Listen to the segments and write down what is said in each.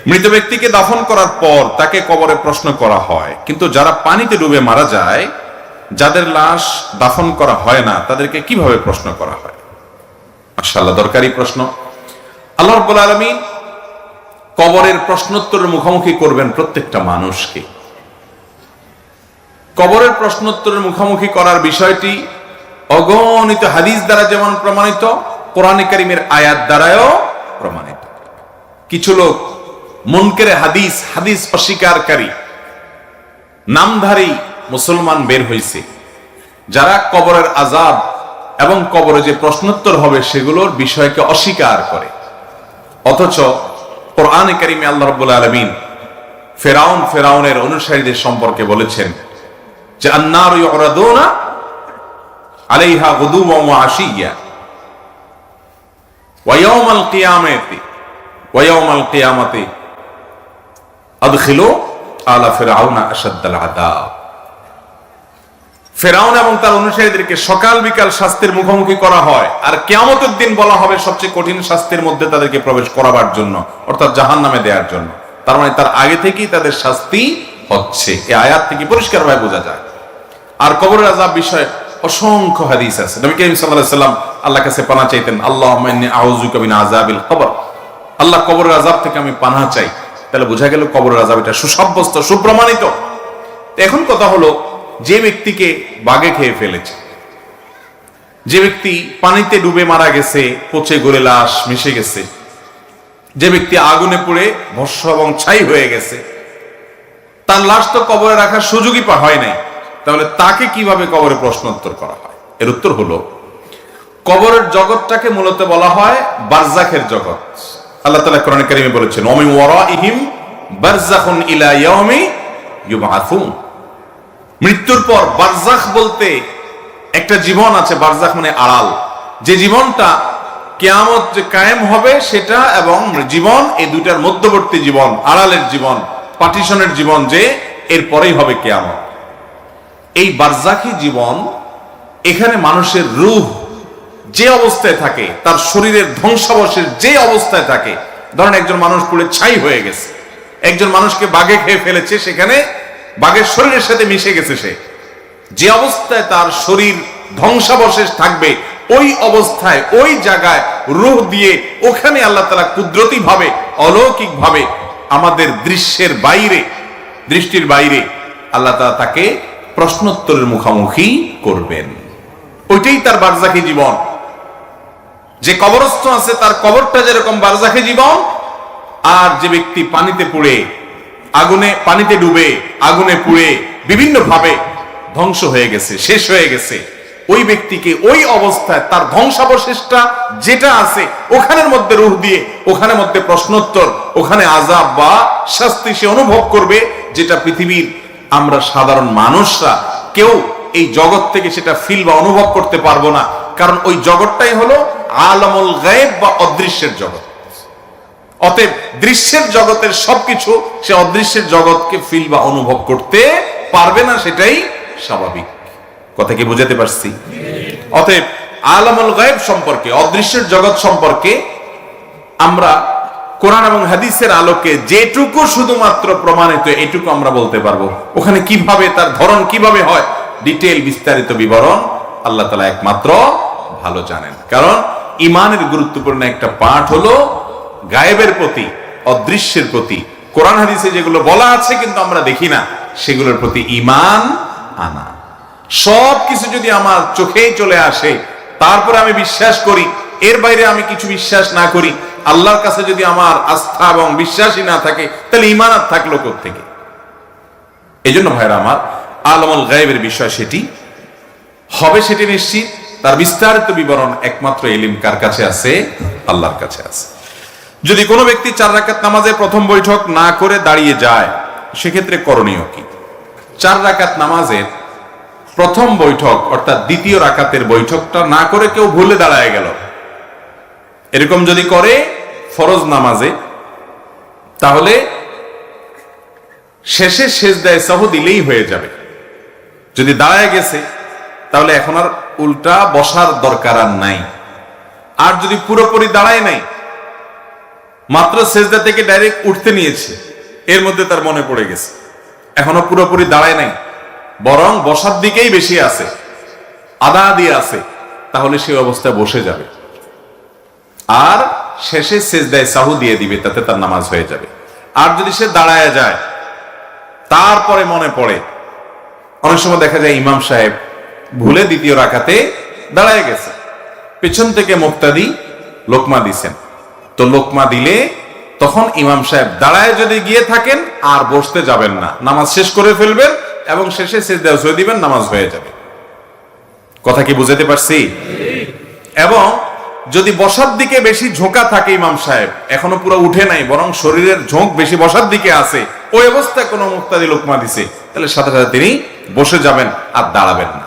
মৃত ব্যক্তিকে দাফন করার পর তাকে কবরে প্রশ্ন করা হয়, কিন্তু যারা পানিতে ডুবে মারা যায়, যাদের লাশ দাফন করা হয় না, তাদেরকে কিভাবে প্রশ্ন করা হয়? মাশাআল্লাহ, দরকারি প্রশ্ন। আল্লাহ রাব্বুল আলামিন কবরের প্রশ্নোত্তরের মুখোমুখি করবেন প্রত্যেকটা মানুষকে। কবরের প্রশ্নোত্তরের মুখোমুখি করার বিষয়টি অগণিত হাদিস দ্বারা যেমন প্রমাণিত, কোরআনে কারীমের আয়াত দ্বারাও প্রমাণিত। কিছু লোক মুনকারে হাদিস, হাদিস অস্বীকারী নামধারী মুসলমান বের হয়েছে, যারা কবরের আযাব এবং কবরে যে প্রশ্নোত্তর হবে সেগুলোর বিষয়কে অস্বীকার করে। অথচ কোরআনে কারীমে আল্লাহ রাব্বুল আলামিন ফেরাউনের অনুসারীদের সম্পর্কে বলেছেন যে আন্নারু ইউরাদুনা আলাইহা গুদুওয়ান ওয়া আশিয়্যা ওয়া ইয়াউমাল কিয়ামাতি আদখিলু আলা ফিরআউনা আশাদ্দাল আযাব। ফেরাউন এবং তার অনুসারীদেরকে সকাল বিকাল শাস্তির মুখোমুখি করা হয়, আর কিয়ামতের দিন বলা হবে সবচেয়ে কঠিন শাস্তির মধ্যে তাদেরকে প্রবেশ করাবার জন্য, অর্থাৎ জাহান্নামে দেওয়ার জন্য। তার মানে তার আগে থেকেই তাদের শাস্তি হচ্ছে, এই আয়াত থেকে পরিষ্কারভাবে বোঝা যায়। আর কবরের আযাব বিষয়ে অসংখ্য হাদিস আছে। নবী করিম সাল্লাল্লাহু আলাইহি ওয়াসাল্লাম আল্লাহর কাছে পানাহ চাইতেন, আল্লাহুম্মা ইন্নী আউযুকা মিন আযাবিল কবর, আল্লাহ কবরের আযাব থেকে আমি পানাহ চাই। তাহলে বোঝা গেল কবরের আযাব এটা সুসাব্যস্ত, সুপ্রমাণিত। এখন কথা হলো, যে ব্যক্তিকে বাঘে খেয়ে ফেলেছে, যে ব্যক্তি পানিতে ডুবে মারা গেছে, পচে গলে লাশ মিশে গেছে, যে ব্যক্তি আগুনে পুড়ে ভস্ম এবং ছাই হয়ে গেছে, তার লাশ তো কবরে রাখার সুযোগই হয় নাই। তাহলে তাকে কিভাবে কবরে প্রশ্নোত্তর করা হয়? এর উত্তর হলো, কবরের জগৎটাকে মূলত বলা হয় বারজাখের জগৎ। আল্লাহ তাআলা কোরআনে কারীমে বলেছেন, ওয়া মিন ওয়ারাইহিম বারযাখুন ইলা ইয়াউমি ইউবআসুন। মৃত্যুর পর বারজাখ বলতে একটা জীবন আছে। বারজাখ মানে আড়াল, যে জীবনটা কিয়ামত যে কায়েম হবে সেটা, এবং জীবন, এই দুইটার মধ্যবর্তী জীবন, আড়ালের জীবন, পার্টিশনের জীবন, যে এরপরেই হবে কিয়ামত। এই বারজাখী জীবন, এখানে মানুষের রূহ যে অবস্থায় থাকে, তার শরীরের ধ্বংসাবশেষ যে অবস্থায় থাকে, ধরেন একজন মানুষ পুড়ে ছাই হয়ে গেছে, একজন মানুষকে বাঘে খেয়ে ফেলেছে, সেখানে বাঘের শরীরের সাথে মিশে গেছে, সে যে অবস্থায় তার শরীর ধ্বংসাবশেষ থাকবে, ওই অবস্থায় ওই জায়গায় রূহ দিয়ে ওখানে আল্লাহ তাআলা কুদরতি ভাবে, অলৌকিক ভাবে, আমাদের দৃশ্যের বাইরে, দৃষ্টির বাইরে আল্লাহ তাআলা তাকে প্রশ্নোত্তরের মুখোমুখি করবেন। ওইটাই তার বারজাখী জীবন। যে কবরস্থ আছে তার কবরটা যেরকম বারজাখী জীবন, আর যে ব্যক্তি পানিতে পুড়ে, আগুনে, পানিতে ডুবে আগুনে পুড়ে বিভিন্ন ভাবে ধ্বংস হয়ে গেছে, শেষ হয়ে গেছে, ওই ব্যক্তিকে ওই অবস্থায় তার ধ্বংসাবশেষটা যেটা আছে ওখানের মধ্যে রূহ দিয়ে, ওখানের মধ্যে প্রশ্নোত্তর, ওখানে আযাব বা শাস্তি সে অনুভব করবে, যেটা পৃথিবীর আমরা সাধারণ মানুষরা কেউ এই জগৎ থেকে সেটা ফিল বা অনুভব করতে পারবো না। কারণ ওই জগৎটাই হলো আলামুল গায়ব বা অদৃশ্যের জগৎ। অতএব দৃশ্যের জগতের সবকিছু সে অদৃশ্যের জগৎকে ফিল বা অনুভব করতে পারবে না, সেটাই স্বাভাবিক। কথা কি বুঝাতে পারছি? অতএব আলামুল গায়ব সম্পর্কে, অদৃশ্যের জগৎ সম্পর্কে আমরা কোরআন এবং হাদিসের আলোকে যেটুকু শুধুমাত্র প্রমাণিত, এটুকু আমরা বলতে পারবো। ওখানে কিভাবে, তার ধরন কিভাবে হয়, ডিটেইল বিস্তারিত বিবরণ আল্লাহ তাআলা একমাত্র ভালো জানেন। কারণ ঈমানের গুরুত্বপূর্ণ একটা পাঠ হলো গায়েবের প্রতি, অদৃশ্যের প্রতি, কোরআন হাদিসে যেগুলো বলা আছে কিন্তু আমরা দেখি না, সেগুলোর প্রতি ঈমান আনা। সব কিছু যদি আমার চোখেই চলে আসে, তারপরে আমি বিশ্বাস করি, এর বাইরে আমি কিছু বিশ্বাস না করি, আল্লাহর কাছে যদি আমার আস্থা এবং বিশ্বাসই না থাকে, তাহলে ঈমান আর থাকলো কোত্থেকে? এই জন্য ভাইরা আমার, আলামুল গায়বের বিষয় সেটি হবে, সেটি নিশ্চিত। তার বিস্তারিত বিবরণ একমাত্র ইলম কার কাছে আছে? আল্লাহর কাছে আছে। যদি কোনো ব্যক্তি 4 রাকাত নামাজে প্রথম বৈঠক না করে দাঁড়িয়ে যায়, সেক্ষেত্রে করণীয় কি? 4 রাকাত নামাজের প্রথম বৈঠক, অর্থাৎ দ্বিতীয় রাকাতের বৈঠকটা না করে কেউ ভুলে দাঁড়ায় গেল, এরকম যদি করে ফরজ নামাজে, তাহলে শেষে সেজদায়ে সাহু দিলেই হয়ে যাবে। যদি দাঁড়ায় গেছে, তাহলে এখন আর উল্টা বসার দরকার আর নাই। আর যদি পুরোপুরি দাঁড়ায় নাই, মাত্র সেজদা থেকে ডাইরেক্ট উঠতে নিয়েছে, এর মধ্যে তার মনে পড়ে গেছে, এখনো পুরোপুরি দাঁড়ায় নাই, বরং বসার দিকেই বেশি আছে, আদা দিয়ে আছে, তাহলে সেই অবস্থায় বসে যাবে আর শেষে সেজদায় সাহু দিয়ে দিবে, তাতে তার নামাজ হয়ে যাবে। আর যদি সে দাঁড়ায় যায় তারপরে মনে পড়ে, অনেক সময় দেখা যায় ইমাম সাহেব ভুলে দ্বিতীয় রাকাতে দাঁড়ায় গেছে, পেছন থেকে মুক্তাদি লোকমা দিছেন, তো লোকমা দিলে তখন ইমাম সাহেব দাঁড়ায় যদি গিয়ে থাকেন আর বসতে যাবেন না, নামাজ শেষ করে ফেলবেন এবং শেষে সিজদায় সই দিবেন, নামাজ হয়ে যাবে। কথা কি বুঝাতে পারছি? এবং যদি বসার দিকে বেশি ঝোঁকা থাকে ইমাম সাহেব, এখনো পুরো উঠে নাই, বরং শরীরের ঝোঁক বেশি বসার দিকে আছে, ওই অবস্থায় কোনো মুক্তাদি লোকমা দিছে, তাহলে সাথে সাথে তিনি বসে যাবেন আর দাঁড়াবেন না।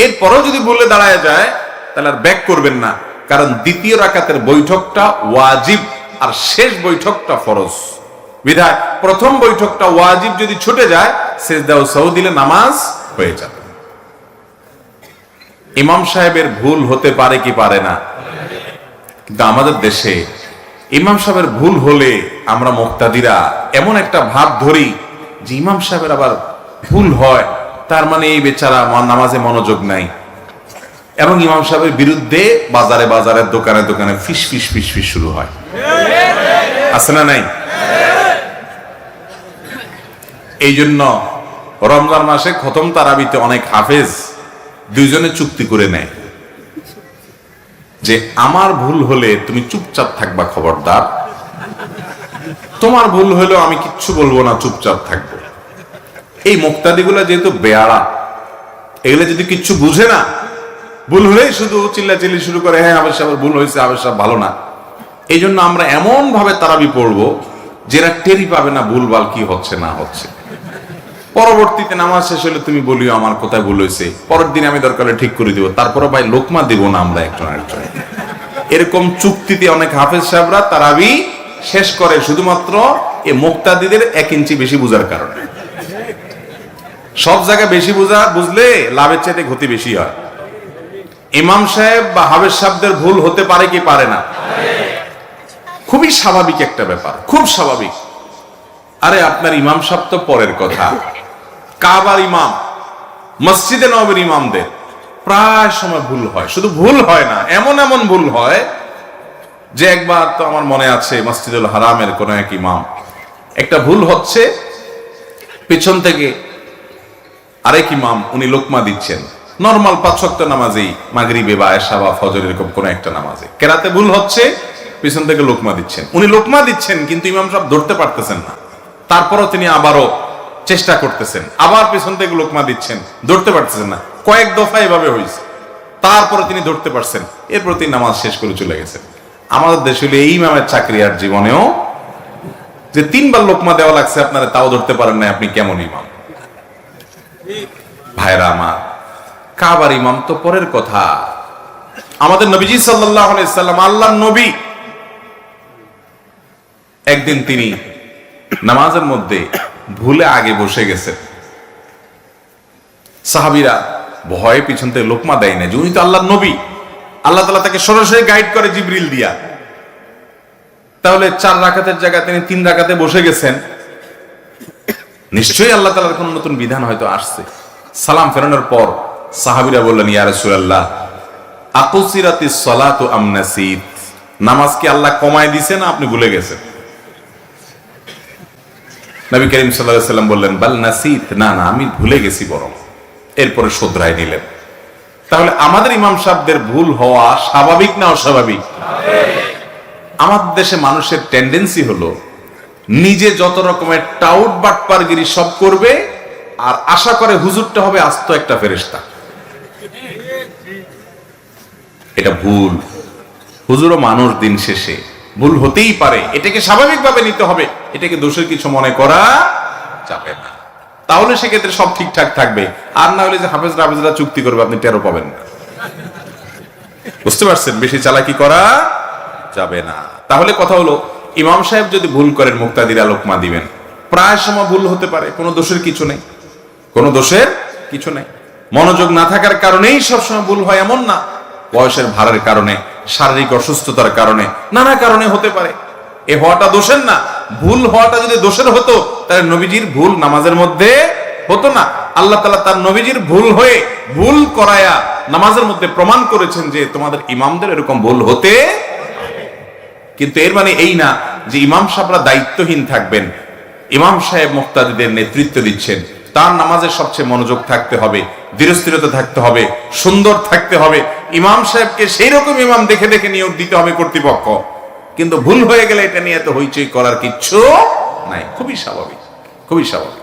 এরপরও যদি বলে দাঁড়ায় যায় তাহলে আর ব্যাক করবেন না, কারণ দ্বিতীয় রাকাতের বৈঠকটা ওয়াজিব আর শেষ বৈঠকটা ফরজ। বিধায় প্রথম বৈঠকটা ওয়াজিব যদি ছুটে যায়, সিজদা ও সাহু দিলে নামাজ হয়ে যাবে। ইমাম সাহেবের ভুল হতে পারে কি পারে না? কিন্তু আমাদের দেশে ইমাম সাহেবের ভুল হলে আমরা মুক্তাদিরা এমন একটা ভাব ধরি যে ইমাম সাহেবের আবার ভুল হয়, তার মানে এই বেচারা নামাজে মনোযোগ নাই, এবং ইমাম সাহেবের বিরুদ্ধে বাজারে বাজারে দোকানে দোকানে ফিস ফিস ফিস ফিস শুরু হয়, আছে না নাই? এই জন্য রমজান মাসে খতম তারাবিতে অনেক হাফেজ দুইজনে চুক্তি করে নেয় যে আমার ভুল হলে তুমি চুপচাপ থাকবা, খবরদার, তোমার ভুল হলেও আমি কিচ্ছু বলবো না, চুপচাপ থাকবো। এই মুক্তাদিগুলা যেহেতু বেয়ারা, এগুলো যদি কিচ্ছু বুঝে না, ভুল হলেই শুধু চিল্লাচিল্লি শুরু করে, হ্যাঁ হাফেজ সাহেবের ভুল হয়েছে, হাফেজ সাহেব ভালো না। এই জন্য আমরা এমন ভাবে তারাবি পড়বো যেটা টেরি পাবে না ভুলভাল কি হচ্ছে না হচ্ছে। পরবর্তীতে নামাজ শেষ হলে তুমি বলিও আমার কোথায় ভুল হয়েছে, পরের দিন আমি দরকারে ঠিক করে দিব, তারপরে ভাই লোকমা দিব না আমরা একজন আরেকজন। এরকম চুক্তিতে অনেক হাফেজ সাহেবরা তারাবি শেষ করে শুধুমাত্র এই মুক্তাদিদের 1 ইঞ্চি বেশি বুঝার কারণে। সব জায়গায় বেশি বুঝলে লাভের চাইতে ক্ষতি বেশি হয়। ইমাম সাহেব বা হাফেজ সাহেবদের ভুল হতে পারে কি পারে না? খুবই স্বাভাবিক একটা ব্যাপার, খুব স্বাভাবিক। আরে আপনার ইমাম সাহেব তো পরের কথা, কাবার ইমাম, মসজিদে নববীর ইমামদের প্রায় সময় ভুল হয়। শুধু ভুল হয় না, এমন এমন ভুল হয় যে একবার তো আমার মনে আছে মসজিদুল হারামের কোন এক ইমাম, একটা ভুল হচ্ছে, পেছন থেকে আরেক ইমাম উনি লোকমা দিচ্ছেন, নরমাল 5 ওয়াক্ত নামাজেই, মাগরিবে বা এশা বা ফজর এরকম কোন একটা নামাজে কেরাতে ভুল হচ্ছে, পিছন থেকে লোকমা দিচ্ছেন, উনি লোকমা দিচ্ছেন কিন্তু ইমাম সাহেব ধরতে পারতেছেন না, তারপরও তিনি আবারও চেষ্টা করতেছেন, আবার পিছন থেকে লোকমা দিচ্ছেন, ধরতে পারতেছেন না, কয়েক দফা এভাবে হয়েছে, তারপরে তিনি ধরতে পারছেন, এরপর তিনি নামাজ শেষ করে চলে গেছেন। আমাদের দেশে এই ইমামের চাকরি আর জীবনেও যে 3 বার লোকমা দেওয়া লাগছে আপনারা, তাও ধরতে পারেন না, আপনি কেমন ইমাম? ভাইরা আমার, কাবার ইমাম তো পরের কথা। আমাদের নবীজি সাল্লাল্লাহু আলাইহি সাল্লাম, আল্লাহর নবী, একদিন তিনি নামাজের মধ্যে ভুলে আগে বসে গেছেন। সাহাবীরা ভয়ে পিছন থেকে লোকমা দেয় না, যে উনি তো আল্লাহর নবী, আল্লাহ তাআলা তাকে সরাসরি গাইড করে জিবরিল দিয়া। তাহলে 4 রাকাতের জায়গায় তিনি 3 রাকাতে বসে গেছেন, নিশ্চয়ই আল্লাহ তাআলার কোন নতুন বিধান হয়তো আসছে। সালাম ফেরানোর পর সাহাবীরা বললেন, ইয়া রাসূলুল্লাহ, আকুসিরাতিস সালাতু আম নাসিত, নামাজ কি আল্লাহ কমায় দিয়েছে না আপনি ভুলে গেছেন? নবী করিম সাল্লাল্লাহু আলাইহি ওয়াসাল্লাম বললেন, বাল নাসিত, না না আমি ভুলে গেছি বরং। এরপরে শুধরাই নিলেন। তাহলে আমাদের ইমাম সাহেবদের ভুল হওয়া স্বাভাবিক না অস্বাভাবিক? আমাদের দেশে মানুষের টেন্ডেন্সি হলো নিজে যত রকমের টাউট বাটপারগিরি সব করবে আর আশা করে হুজুরটা হবে আস্ত একটা ফেরেশতা। এটা ভুল। হুজুরও মানুষ, দিন শেষে ভুল হতেই পারে, এটাকে স্বাভাবিকভাবে নিতে হবে, এটাকে দোষের কিছু মনে করা যাবে না। তাহলে সেক্ষেত্রে সব ঠিকঠাক থাকবে। আর না হলে যে হাফেজরা চুক্তি করবে, আপনি টেরও পাবেন না। বুঝতে পারছেন? বেশি চালাকি করা যাবে না। তাহলে কথা হলো, ইমাম সাহেব যদি ভুল করেন, মুক্তাদিরা লোকমা দিবেন। প্রায় সময় ভুল হতে পারে, কোনো দোষের কিছু নেই, কোনো দোষের কিছু নেই। মনোযোগ না থাকার কারণেই সবসময় ভুল হয় এমন না, বয়সের ভারের কারণে, শারীরিক অসুস্থতার কারণে, নানা কারণে হতে পারে। এ হওয়াটা দোষের না। ভুল হওয়াটা যদি দোষের হতো তাহলে নবীজির ভুল নামাজের মধ্যে হতো না। আল্লাহ তাআলা তার নবীজির ভুল হয়ে ভুল করায়া নামাজের মধ্যে প্রমাণ করেছেন যে তোমাদের ইমামদের এরকম ভুল হতে। কিন্তু এর মানে এই না যে ইমাম সাহেবরা দায়িত্বহীন থাকবেন। ইমাম সাহেব মুক্তাদিদের নেতৃত্ব দিচ্ছেন, তার নামাজের সবচেয়ে মনোযোগ থাকতে হবে, ধীরস্থিরতা থাকতে হবে, সুন্দর থাকতে হবে। ইমাম সাহেবকে সেই রকম ইমাম দেখে দেখে নিয়োগ দিতে হবে কর্তৃপক্ষ। কিন্তু ভুল হয়ে গেলে এটা নিয়ে এত হইচই করার কিচ্ছু নাই, খুবই স্বাভাবিক, খুবই স্বাভাবিক।